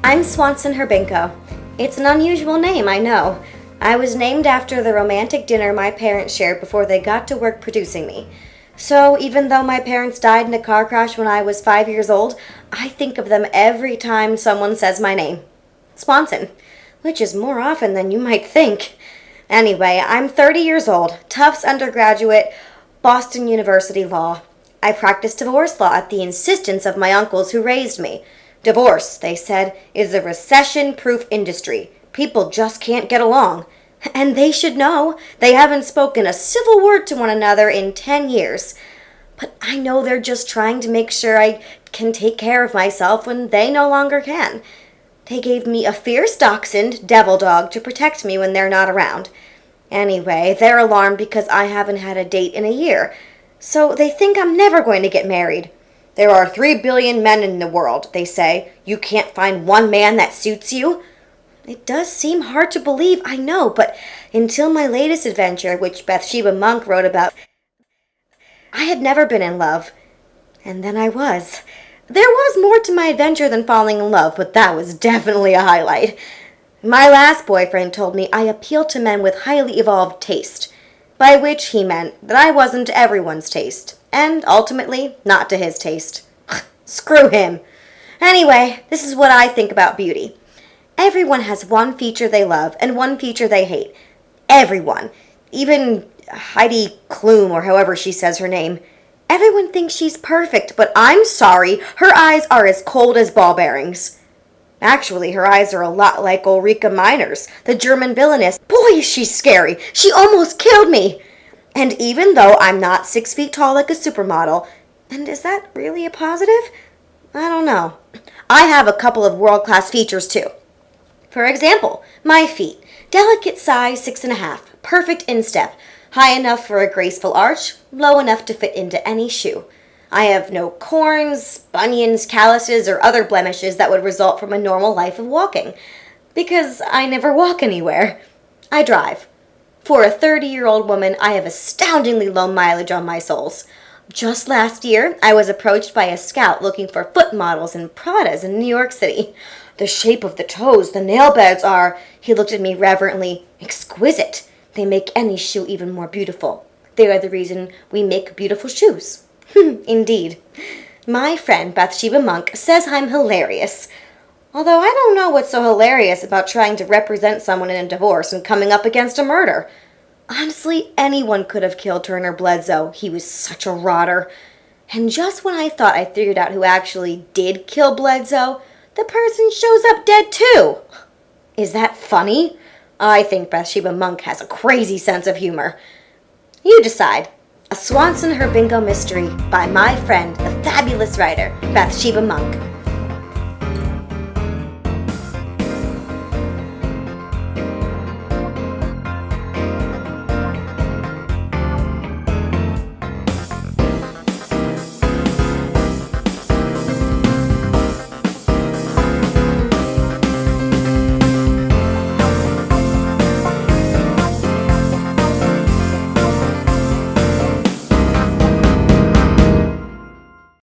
I'm Swanson Herbinko. It's an unusual name, I know. I was named after the romantic dinner my parents shared before they got to work producing me. So even though my parents died in a car crash when I was 5 years old, I think of them every time someone says my name. Swanson, which is more often than you might think. Anyway, I'm 30 years old, Tufts undergraduate, Boston University Law. I practice divorce law at the insistence of my uncles who raised me. Divorce, they said, is a recession-proof industry. People just can't get along. And they should know. They haven't spoken a civil word to one another in 10 years. But I know they're just trying to make sure I can take care of myself when they no longer can. They gave me a fierce dachshund, Devil Dog, to protect me when they're not around. Anyway, they're alarmed because I haven't had a date in a year. So they think I'm never going to get married. There are 3 billion men in the world, they say. You can't find one man that suits you? It does seem hard to believe, I know, but until my latest adventure, which Bathsheba Monk wrote about, I had never been in love. And then I was. There was more to my adventure than falling in love, but that was definitely a highlight. My last boyfriend told me I appealed to men with highly evolved taste, by which he meant that I wasn't everyone's taste. And ultimately, not to his taste. Screw him. Anyway, this is what I think about beauty. Everyone has one feature they love and one feature they hate. Everyone. Even Heidi Klum, or however she says her name. Everyone thinks she's perfect, but I'm sorry, her eyes are as cold as ball bearings. Actually, her eyes are a lot like Ulrika Miner's, the German villainess. Boy, is she scary. She almost killed me. And even though I'm not 6 feet tall like a supermodel, and is that really a positive? I don't know. I have a couple of world-class features too. For example, my feet. Delicate size 6.5, perfect instep, high enough for a graceful arch, low enough to fit into any shoe. I have no corns, bunions, calluses, or other blemishes that would result from a normal life of walking, because I never walk anywhere. I drive. For a 30-year-old woman, I have astoundingly low mileage on my soles. Just last year, I was approached by a scout looking for foot models in Pradas in New York City. The shape of the toes, the nail beds are, he looked at me reverently, exquisite. They make any shoe even more beautiful. They are the reason we make beautiful shoes. Indeed. My friend Bathsheba Monk says I'm hilarious. Although I don't know what's so hilarious about trying to represent someone in a divorce and coming up against a murder. Honestly, anyone could have killed Turner Bledsoe. He was such a rotter. And just when I thought I figured out who actually did kill Bledsoe, the person shows up dead too. Is that funny? I think Bathsheba Monk has a crazy sense of humor. You decide. A Swanson Herbinko mystery by my friend, the fabulous writer, Bathsheba Monk.